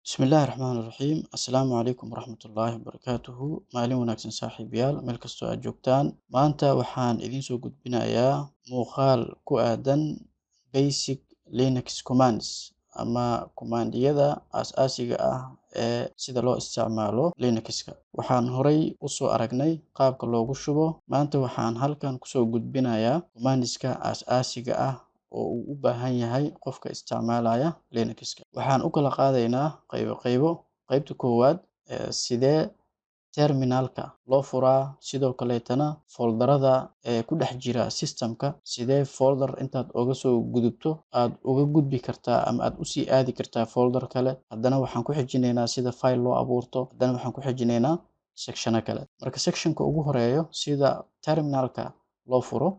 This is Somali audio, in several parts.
بسم الله الرحمن الرحيم السلام عليكم ورحمة الله وبركاته maalin wanaagsan saaxiibayaal meel kastoo aad joogtaan maanta waxaan idiin soo gudbinayaa muuqaal ku aadan basic Linux commands ama command-yada aasaasiga ah ee sida loo isticmaalo Linux-ka waxaan horay u soo aragnay qaabka loogu shubo maanta waxaan halkan kusoo gudbinayaa commands-ka aasaasiga ah oo uu u baahan yahay qofka isticmaalaya Linux-ka waxaan u kala qaadaynaa qaybo qaybta koowaad sidee terminalka loo furaa sidoo kaleetana folderada ku dhex jira systemka sidee folder intaad uga soo gudubto aad uga gudbi kartaa ama aad usii aadi kartaa folder kale haddana waxaan ku xijinaynaa sida file loo abuurto haddana waxaan ku xijinaynaa sectiono kale marka sectionka ugu horeeyo sida terminalka loo furo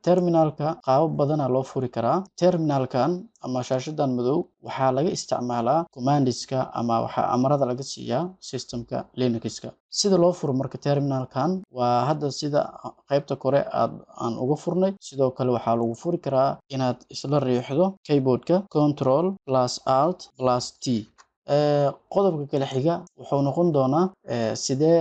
terminalka qaabab badana loo furi karaa terminalkan ama shaashadan madow waxaa laga isticmaalaa commands-ka ama waxaa amarada laga siiyaa systemka Linux-ka sida loo furo marka terminalkan waa hadda sida qaybta kore aan uga furnay sidoo kale waxaa lagu furi karaa inaad isla riixdo keyboardka Ctrl+Alt+T qodobka kale xiga wuxuu noqon doonaa sidee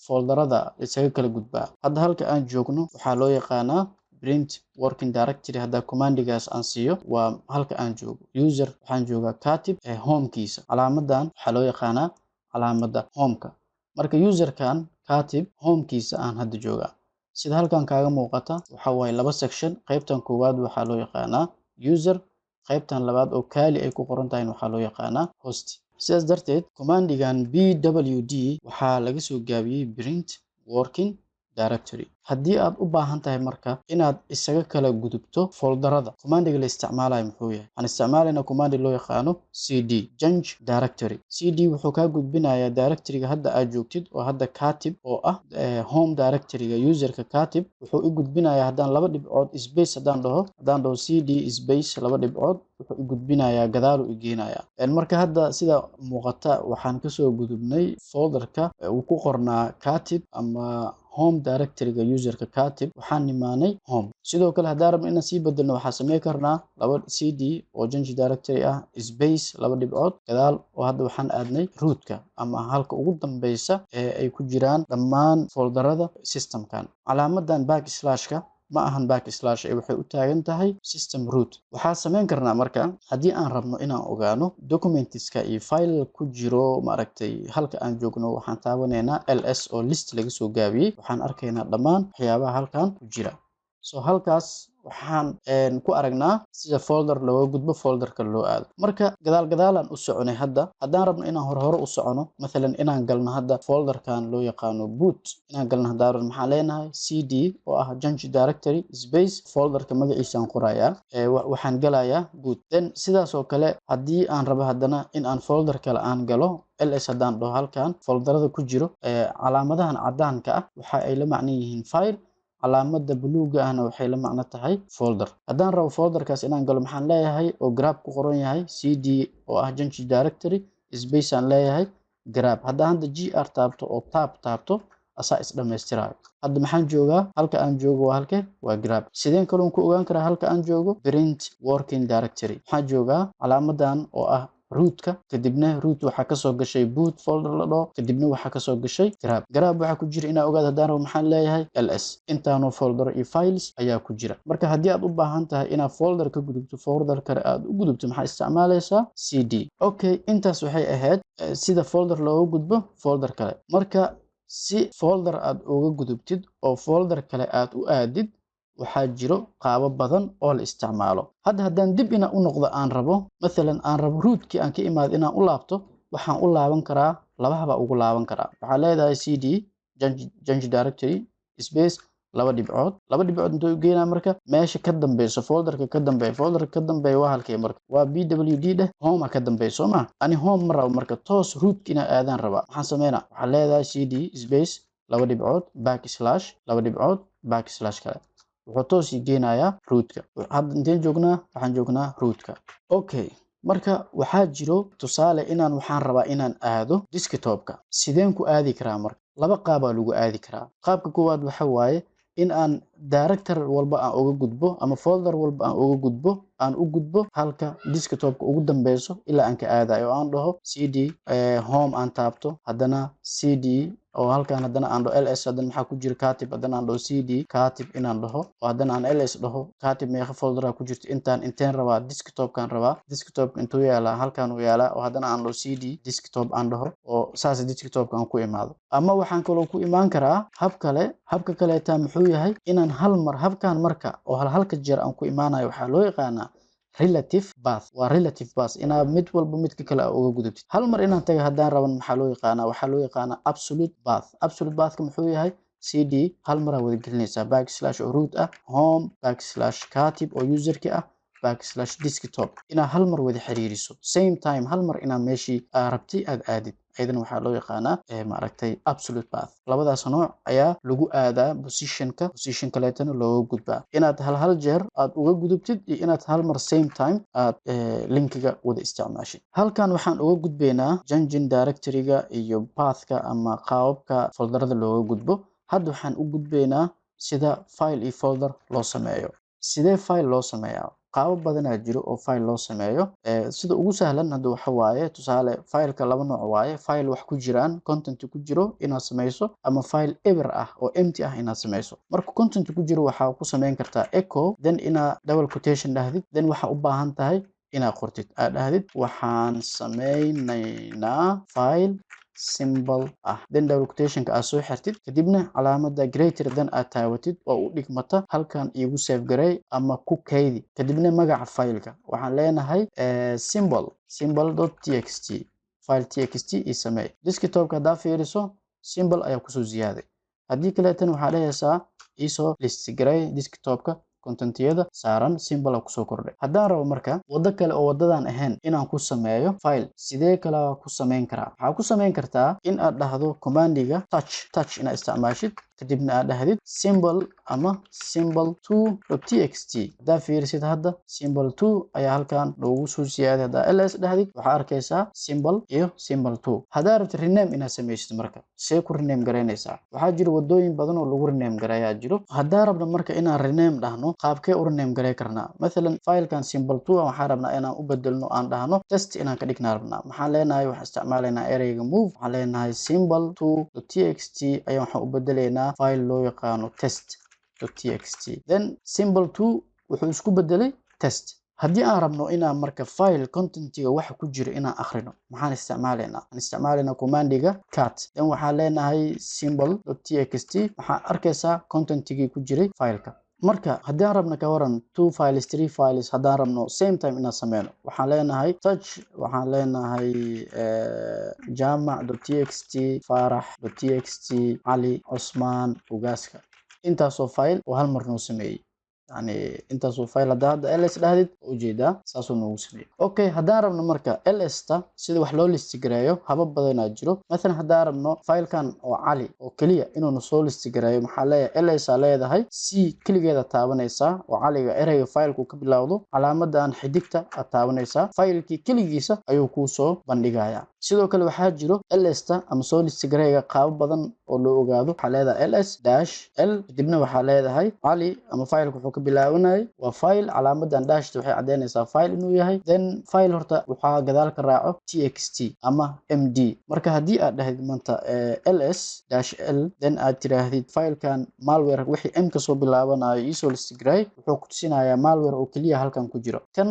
folderada isaga kala gudbaa hadda halka aan joogno waxaa loo yaqaanaa print working directory hadda commandigaas aan siiyo waa halka aan joogo user waxaan joogaa katib homekiisa calaamadan waxaa loo yaqaanaa calaamada homeka marka userkan katib homekiisa aan hadda joogaa sida halkan kaaga muuqata waxa waaye laba section qaybtan koowaad waxaa loo yaqaanaa user qaybtan labaad oo kaali ay ku qoran tahay waxaa loo yaqaanaa host sidaas darteed commandigan pwd waxaa laga soo gaabiyey print working directory haddii aad u baahan tahay marka inaad isaga kala gudubto folderada commandiga la isticmaalayo muxuu yahay waxaan isticmaalaynaa commandi loo yaqaano cd change directory cd wuxuu kaa gudbinayaa directoryga hadda aad joogtid oo hadda katib oo ah home directoryga userka katib wuxuu u gudbinayaa haddaan laba dhibcood space haddaan dhaho cd space laba dhibcood wuxuu u gudbinayaa gadaaluu u geenayaa marka hadda sida muuqata waxaan kasoo gudubnay folderka uu ku qornaa katib ama home directoryga userka katib waxaan nimaanay home sidoo kale haddaan rabno inaan sii bedelno waxaa sameyn karnaa laba cd oo change directory ah space laba dhibcood gadaal oo hadda waxaan aadnay rootka ama halka ugu dambeysa ee ay ku jiraan dhammaan folderada systemkan calaamadan backslashka ma ahan backslash waxay u taagan tahay system root waxaa sameyn karnaa marka haddii aan rabno inaan ogaano documentska iyo file ku jiro maaragtay halka aan joogno waxaan taabanaynaa ls oo list laga soo gaabiyey waxaan arkaynaa dhammaan waxyaabaha halkan ku jira so halkaas waxaan ku aragnaa sida folder looga gudbo folderka loo aado marka gadaalaan u soconay haddaan rabno inaan hore u socono mathalan inaan galno hadda folderkan loo yaqaano boot inaan galno haddaan rabno maxaan leenahay cd oo ah change directory space folderka magaciisaan qorayaa waxaan galayaa boot then sidaas oo kale haddii aan rabo haddana in aan folder kale aan galo ls haddaan dhaho halkan folderada ku jiro calaamadahan cadaanka ah waxa ay la macno yihiin file calaamada buluuga ahna waxay la macno tahay folder haddaan rabo folderkaas inaan galo maxaan leeyahay oo grab ku qoran yahay cd oo ah change directory space aan leeyahay grab haddaan hadda gr taabto oo taabto asaa isdhamaystirayo hadda maxaan joogaa halka aan joogo waa halke waa grab sideen kaloon ku ogaan karaa halka aan joogo print working directory waxaan joogaa calaamadan oo ah rootka kadibna root waxaa kasoo gashay boot folder la dhaho kadibna waxaa kasoo gashay grab waxaa ku jira inaa ogaad haddaan rabo maxaan leeyahay ls intaanoo folder iyo files ayaa ku jira marka haddii aad u baahan tahay inaad folder ka gudubto folder kale aad u gudubto maxaa isticmaalaysaa cd okay intaas waxay ahayd sida folder looga gudbo folder kale marka si folder aad uga gudubtid oo folder kale aad u aadid waxaa jiro qaabo badan oo la isticmaalo haddaan dib inaan u noqdo aan rabo mathalan aan rabo rootkii aan ka imaado inaan u laabto waxaan u laaban karaa labahaba ugu laaban karaa waxaa leedahay cd change directory space laba dhibcood intuu u geenaa marka meesha ka dambeyso folderka ka dambeeya waa halkee marka waa pwd dheh home ka dambeeya soo ma ani home ma rabo marka toos rootka inaan aadaan rabaa maxaan sameynaa waxaa leedahay cd space laba dhibcood backslash laba dhibcood backslash kale wuxuu toos ii geenayaa rootka hadda inteen joognaa waxaan joognaa rootka okay marka waxaa jiro tusaale waxaan rabaa inaan aado desktopka sideen ku aadi karaa marka laba qaabaa lagu aadi karaa qaabka koowaad waxa waaye in aan director walba aan uga gudbo ama folder walba aan uga gudbo aan u gudbo halka desktopka ugu dambeyso ilaa aan ka aadayo oo aan dhaho cd home aan taabto haddana cd oo halkan haddana aan dhaho ls haddana maxaa ku jira katib haddana aan dhaho cd katib inaan dhaho oo haddana aan ls dhaho katib meeqa folder ku jirto inteen rabaa desktopkan rabaa desktopka intuu yaalaa halkan uu yaalaa oo haddana aan dhaho cd desktop aan dhaho oo saas desktopka aan ku imaado ama waxaan kaloo ku imaan karaa habka kaleeta muxuu yahay inaan hal mar habkan marka oo halka jeer aan ku imaanayo waxaa loo yaqaanaa relative path waa relative path inaad mid walba midka kale uga gudubtid hal mar inaan taga haddaan raban waxaa loo yaqaanaa absolute pathka muxuu yahay cd hal mar aad wada gelinaysaa backslash oo root ah home backslash katib oo userki ah backslash desktop inaad hal mar wada xiriiriso same time hal mar inaad meeshii rabtay aad aadid ayadana waxaa loo yaqaanaa maaragtay absolute path labadaas nooc ayaa lagu aadaa position kaleetana looga gudbaa inaad hal jeer aad uga gudubtid iyo inaad hal mar same time aad linkiga wada isticmaashid halkan waxaan uga gudbaynaa junction directoryga iyo pathka ama qaababka folderada looga gudbo hadda waxaan u gudbaynaa sida file iyo folder loo sameeyo sidee file loo sameeyaa qaabab badanaa jiro oo file loo sameeyo sida ugu sahlan hadda waxa waaye tusaale fileka laba nooc waaye file wax ku jiraan content ku jiro inaad sameyso ama file ever ah oo empty ah inaad sameyso marka content ku jiro waxaa ku sameyn kartaa echo then inaad double quotation dhahdid then waxaa u baahan tahay inaad qortid aad dhahdid waxaan sameynaynaa file symbol ah then double quotationka aad soo xirtid kadibna calaamada greater than aad taawatid oo u dhigmata halkan iigu save garay ama ku kaydi kadibna magaca fileka waxaan leenahay symbol.txt file txt ii samee desktopka haddaa fiiriso symbol ayaa kusoo ziyaaday haddii kaleetan waxaa dhehaysaa iisoo list garay desktopka contentiyada saaran symbol kusoo kordhay haddaan rabo marka waddo kale oo waddadan ahayn inaan ku sameeyo file sidee kale ku sameyn karaa waxaa ku sameyn kartaa in aad dhahdo commandiga touch inaad isticmaashid kadibna aad dhahdid symbol ama symbol2.txt haddaa fiirisid hadda symbol2 ayaa halkan loogu soo siyaaday haddaa ls dhahdid waxaa arkaysaa symbol iyo symbol2 haddaa rabtid rename inaad sameysid marka see ku rename garaynaysaa waxaa jira wadooyin badan oo lagu rename garayaa jiro haddaa rabna marka inaan rename dhahno qaabkee u rename garay karnaa mathalan filekan symbol2 waxaan rabnaa inaan u bedelno aan dhahno test inaan ka dhignaa rabnaa maxaan leenahay waxaan isticmaalaynaa ereyga move waxaan leenahay symbol2.txt ayaan waxaan u bedelaynaa file loo yaqaano test.txt then symbol2 wuxuu isku bedelay test haddii aan rabno inaan marka file contentiga waxa ku jira inaan akhrino maxaan isticmaalaynaa commandiga cat then waxaan leenahay symbol.txt waxaan arkaysaa contentigii ku jiray fileka marka haddii aan rabno ka waran 2 files 3 files haddaan rabno same time inaan sameyno waxaan leenahay touch waxaan leenahay jamac.txt farax.txt cali cusmaan ugaaska intaasoo file oo hal mar noo sameeyey يعني انت سو فايل هذا ls dhahdid ujeedaa saasoo noogu sameeyay okay haddaan rabno marka ls ta sida wax loo list gareeyo habab badan jiro mesela haddaan rabno filekan oo cali oo kaliya inuu soo list gareeyo maxaa leeyahay ls aa leedahay c kaligeeda taabanaysa oo caliga ereyga fileku ka bilowdo calaamadan xidigta aad taabanaysa filekii kaligiisa ayuu kuu soo bandhigayaa sidoo kale waxaa jiro ls ta ama soo list gareeyga qaab badan oo loo ogaado waxaa leedahay ls-l kadibna waxaa leedahay cali ama fileku wuxuu ka bilaabanay waa file calaamadan dashta waxay cadeynaysaa file inuu yahay then file horta waxaa gadaal ka raaco txt ama md marka haddii aad dhahdid maanta ls-l then aad tiraahdid filekan malware wixii m ka soo bilaabanayo isoo list gareey wuxuu ku tusinayaa malware oo kaliya halkan ku jiro kan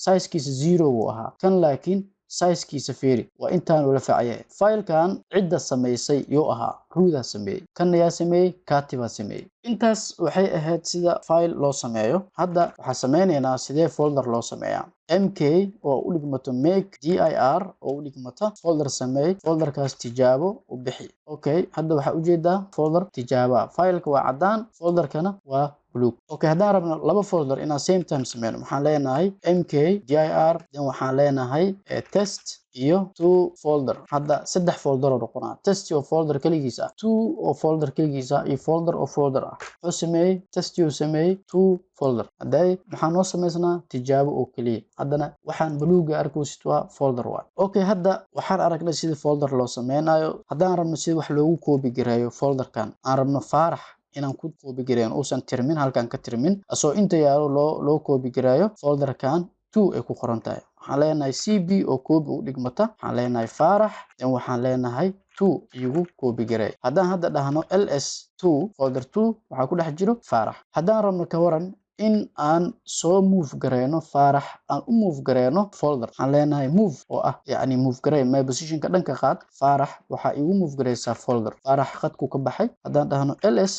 sizekiisa 0 uu ahaa kan laakiin sizekiisa fiiri waa intaan wala faaciyay filekan cidda sameysay yoo ahaa ruuda sameeyay kan yaa sameeyay katiba sameeyay intaas waxay ahayd sida file loo sameeyo hadda waxaan sameynaynaa sidee folder loo sameeyaa mk oo u dhigmato make dir oo u dhigmata folder sameey folderkaas tijaabo u bixi okay hadda waxaa ujeedaa folder tijaaba fileka waa cadaan folderkana waa blue okay haddaan rabno laba folder inaan same time sameyno waxaan leenahay mk dir then waxaan leenahay test iyo 2 folder hadda saddex folder oo noqonaa test iyo folder kaligiisa 2 oo folder kaligiisa iyo folder oo folder ah wuxuu sameeyay test iyo sameeyay 2 folder haday maxaa noo sameysnaa tijaabo oo kaliya haddana waxaan buluuga arkaysid waa folder waa okay hadda waxaan aragnay sida folder loo sameynayo haddaan rabno sida wax loogu koobi gareeyo folderkan aan rabno farax inaan ku copy gareeyo uusan tirmin halkan ka tirmin asoo inta yaalo loo copy gareeyo folderkan 2 ay ku qoran tahay waxaan leenahay cb oo copy u dhigmata waxaan leenahay faarax dan waxaan leenahay 2 igu copy gareey haddaan hadda dhahno ls2 folder 2 waxaa ku dhex jiro faarax haddaan rabno ka waran in aan soo move gareeno faarax aan u move gareeno folder waxaan leenahay move oo ah yacni move garee my positionka dhanka qaad faarax waxaa igu move gareysaa folder faarax qadku ka baxay haddaan dhahno ls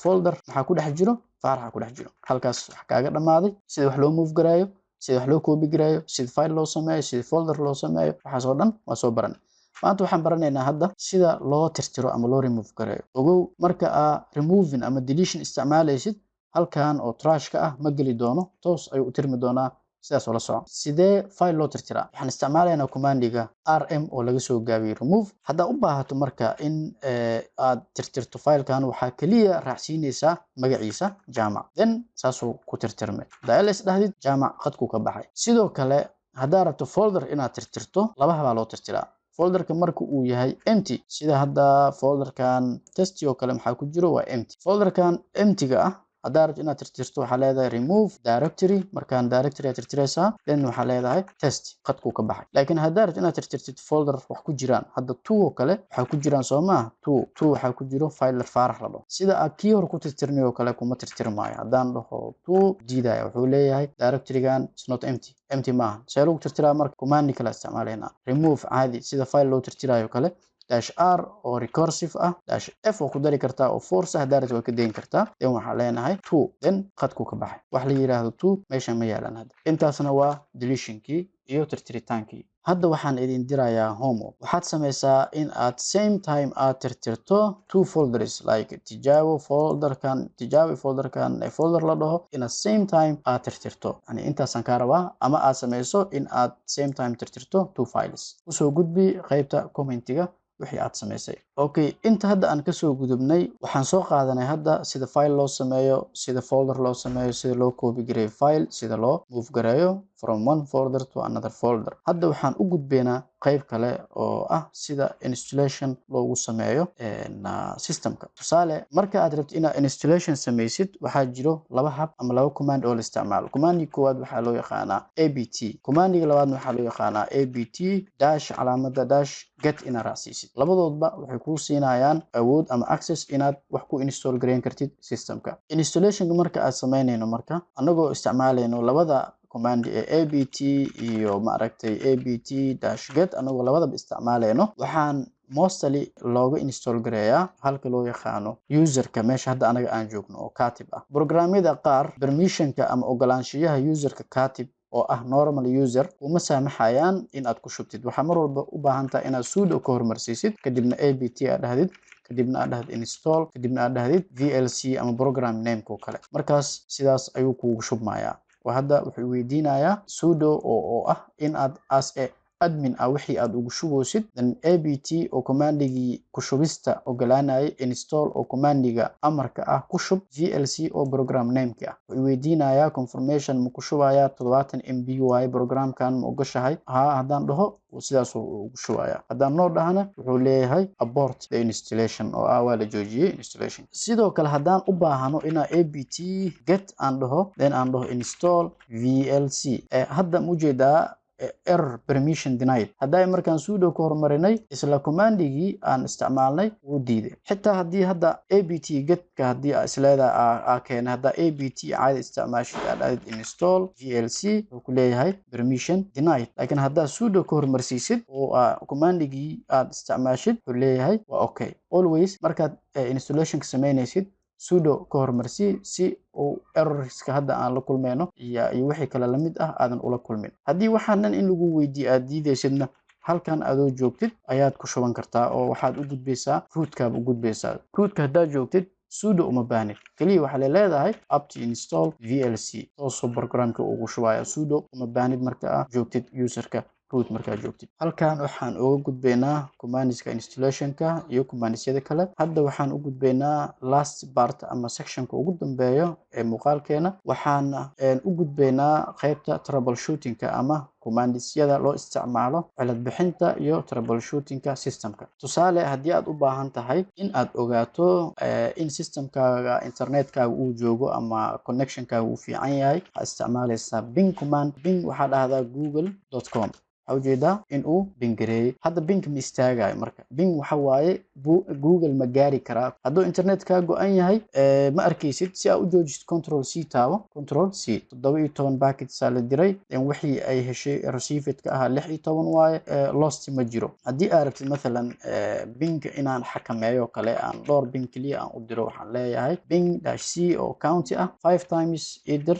folder maxaa ku dhex jiro faaraxa ku dhex jiro halkaas wax kaaga dhammaaday sida wax loo move gareeyo sida wax loo copy gareeyo sida file loo sameeyo sida folder loo sameeyo waxaas oo dhan waa soo baran maanta waxaan baranaynaa hadda sida loo tirtiro ama loo remove gareeyo ogow marka aa removing ama deletion isticmaalaysid halkan oo trash ka ah ma geli doono toos ayuu u tirmi doonaa sidaas oo la soco sidee file loo tirtiraa waxaan isticmaalaynaa commandiga rm oo laga soo gaabiyey remove haddaa u baahato marka in aad tirtirto filekan waxaa kaliya raacsiinaysaa magaciisa jaamac then saasuu ku tirtirmay haddaa ls dhahdid jaamac qadku ka baxay sidoo kale haddaa rabto folder inaad tirtirto laba habaa loo tirtiraa folderka marka uu yahay empty sida hadda folderkan testi oo kale maxaa ku jiro waa empty folderkan empty-ga ah haddaa rabto inaad tirtirto waxaa leedahay remove directory markaan directory aad tirtiraysaa then waxaa leedahay test qadkuu ka baxay laakiin haddaa rabto inaad tirtirtid folder wax ku jiraan hadda 2 oo kale waxaa ku jiraan soo maaha 2 waxaa ku jiro filer faarax la dhaho sida aad kii hore ku tirtirnay oo kale kuma tirtirmaayo haddaan dhaho 2 diidaya wuxuu leeyahay directorygan is not empty maaha see lagu tirtiraa marka commandi kale isticmaalaynaa remove caadi sida file loo tirtirayo kale -r oo recursive ah -f oo ku dari kartaa oo force ah daarad waa ka deyn kartaa then waxaa leenahay 2 then qadku ka baxay wax la yiraahdo 2 meesha ma yaalan hadda intaasna waa deletionkii iyo tirtiritaankii hadda waxaan idin dirayaa homework waxaad samaysaa in aad same time aad tirtirto 2 folders like tijaabo folderkan folder la dhaho in at same time aad tirtirto yani intaasaan kaa rabaa ama aad samayso in aad same time tirtirto 2 files usoo gudbi qaybta commentiga wixii aad samaysay okay inta hadda aan ka soo gudubnay waxaan soo qaadanay hadda sida file loo sameeyo sida folder loo sameeyo sida loo copy gareeyo file sida loo move gareeyo from one folder to another folder hadda waxaan u gudbeynaa qayb kale oo ah sida installation loogu sameeyo systemka tusaale marka aad rabto inaad installation samaysid waxaa jiro laba hab ama laba command oo la isticmaalo commandka koowaad waxaa loo yaqaanaa abt commandiga labaadna waxaa loo yaqaanaa abt dash calaamada dash get inaad raacsiisid labadoodba waxay kuu siinayaan awood ama access inaad wax ku install gareyn kartid systemka installationka marka aad samaynayno marka anagoo isticmaalayno labada command abt iyo maaragtay abt-get anagoo labadaba isticmaalayno waxaan mostly looga install gareeyaa halka loo yaqaano userka meesha hadda anaga aan joogno oo katib ah programyada qaar permissionka ama ogolaanshiyaha userka katib oo ah normal user uma saamaxayaan in aad ku shubtid waxaa mar walba u baahan tahay inaad sudo ka hormarsiisid kadibna abt aad dhahdid kadibna aad dhahdid install kadibna aad dhahdid vlc ama program nameka oo kale markaas sidaas ayuu kuugu shubmayaa وهذا وحويدينايا sudo oo ah in aad as a admin wixii aad ugu shuboosid then abt oo commandigii ku shubista ogolaanay install oo commandiga amarka ah ku shub vlc oo program nameka ah weydiinaya confirmation ma ku shubaya 70 mb programkan ma ogashahay hadaan dhaho sidaas ugu shubaya hadaan noo dhahana wuxuu leeyahay abort the installation oo waa la joojiyay installation sidoo kale hadaan u baahano ina abt get aan dhaho then aan dhaho install vlc hadda mujeedaa error permission denied haday markaan sudo ka hormarinay isla commandigii aan isticmaalnay wuu diiday xitaa hadii hadda abt getka hadii isleeda keenay hadda abt caadi isticmaashid aad install vlc wuxuu ku leeyahay permission denied laakiin hadda sudo ka hormarsiisid oo commandigii aad isticmaashid wuxuu leeyahay waa okay always markaad installation ka sameynaysid sudo ka hormarsi si uu errorska hadda aan la kulmeyno iyo wixii kale la mid ah aadan ula kulmin haddii waxaanan in lagu weydiiyo aad diidaysidna halkan adoo joogtid ayaad ku shuban kartaa oo waxaad u gudbaysaa rootkaaba u gudbaysaa rootka haddaad joogtid sudo uma baahnid kaliya waxaa leedahay apt install vlc toosoo programka ugu shubaya sudo uma baahnid marka aad joogtid userka root markaad joogtid halkan waxaan uga gudbaynaa commandiska installationka iyo commandisyada kale hadda waxaan u gudbaynaa last part ama sectionka ugu dambeeyo ee muuqaalkeena waxaan u gudbaynaa qaybta troubleshootingka ama commands-yada loo isticmaalo cilad bixinta iyo troubleshooting-ka systemka. Tusaale, haddii aad u baahan tahay in aad ogaato in systemkaaga internetkaaga uu joogo ama connection-kaaga uu fiican yahay, waxaad isticmaalaysaa ping command. Ping waxaa dhahdaa google.com. ujeedaa in uu bing gareeyay. Hadda bing ma istaagayo marka. Bing waxa waaye Google ma gaari karaa. Hadduu internetka go'an yahay ma arkaysid. Si aad u joojisid control C taabo. Control C 17 packets la diray. Wixii ay heshay received-ka ahaa 16 waaye. Lost ma jiro. Haddii aad rabtid مثلا bing inaan xakameeyo kale aan dhowr bing kaliya aan u diro, waxaan leeyahay bing-c oo county ah 5 times either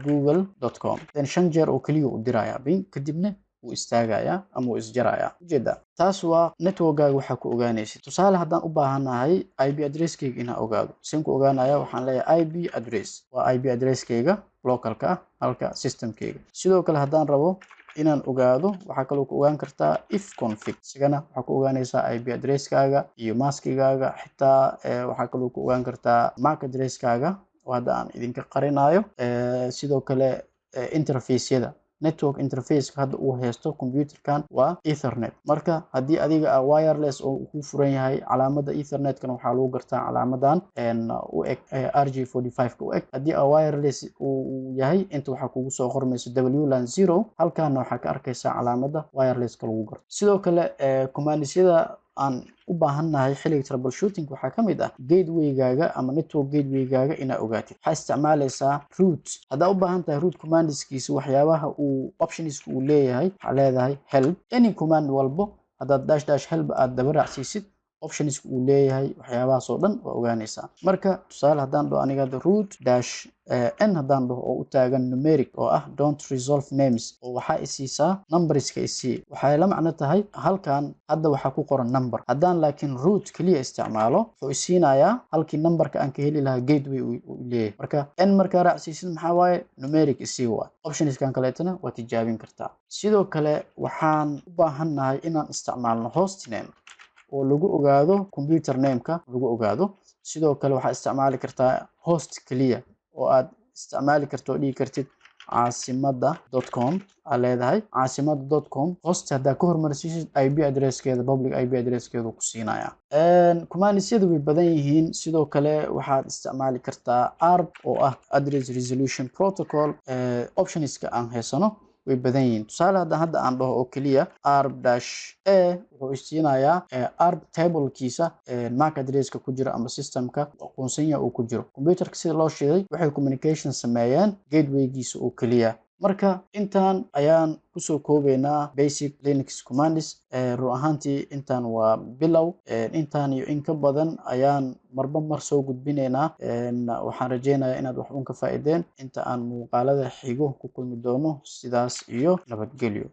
google.com. 5 jeer oo kaliya u diraya bing, kadibna wuu istaagayaa ama wuu isjarayaa. Ujeedaa, taas waa networkaaga waxaa ku ogaanaysid. Tusaale, haddaan u baahanahay IP addresskayga inaan ogaado, saan ku ogaanaya waxaan leeyahay IP address. Waa IP addresskayga localka ah halka systemkayga. Sidoo kale haddaan rabo inaan ogaado, waxaa kaloo ku ogaan kartaa if config. Sigana waxaa ku ogaanaysaa IP addresskaaga iyo maskigaaga. Xitaa waxaa kaloo ku ogaan kartaa MAC addresskaaga oo hadda aan idinka qarinayo. Sidoo kale interface-yada network interface-ka hadda uu haysto computerkan waa Ethernet. Marka haddii adiga wireless oo ku furan yahay, calaamada Ethernet-kan waxaa lagu gartaa calaamadan u eg RJ45 u eg. Haddii wireless uu yahay, inta waxaa kugu soo qormaysa WLAN 0, halkaana waxaa ka arkaysaa calaamada wireless-ka lagu garto. Sidoo kale commands-yada aan u baahannahay xilliga troubleshooting waxaa ka mid ah gateway-gaaga ama network gateway-gaaga inaad ogaatid. Waxaa isticmaalaysaa root. haddaa u baahan tahay root commandskiisa waxyaabaha uu optionska uu leeyahay, waxaa leedahay help. Any command walbo haddaad --help aad daba raacsiisid, optionska uu leeyahay waxyaabahaas oo dhan waa ogaanaysaa. Marka tusaale, haddaan dhaho aniga root-n haddaan dhaho oo u taagan numeric oo ah don't resolve names, oo waxaa isiisaa numberska isii. waxay la macno tahay halkan hadda waxaa ku qoran number. haddaan laakiin root kaliya isticmaalo, wuxuu isiinayaa halkii numberka aan ka heli lahaa gateway uu leeyahay. marka n markaa raacsiisid maxaa waaye numeric isii waaye. optionskan kaleetana waa tijaabin kartaa. sidoo kale waxaan u baahannahay inaan isticmaalno hostname oo lagu ogaado computer name-ka lagu ogaado. sidoo kale waxaad isticmaali kartaa host kaliya oo aad isticmaali karto oo dhigi kartid caasimada.com aad leedahay caasimada.com. host haddaa ka hormarsiisid IP addresskeeda, public IP addresskeedu ku siinaya. commands-yadu way badan yihiin. sidoo kale waxaad isticmaali kartaa ARP oo ah address resolution protocol. optionska aan haysano way badan yihiin. tusaale, hadda aan dhaho oo kaliya arb-a wuxuu isiinayaa arb table-kiisa MAC addresska ku jira ama systemka aqoonsanya uu ku jiro. computerka sida loo shiday waxay communication sameeyeen gateway-giisa oo kaliya. marka intaan ayaan kusoo koobaynaa basic Linux commands. run ahaantii intaan waa bilow. intaan iyo in ka badan ayaan marba mar soo gudbinaynaa. waxaan rajeynayaa inaad wax uun ka faa'iideen. inta aan muuqaalada xigo ku kulmi doono, sidaas iyo nabadgelyo.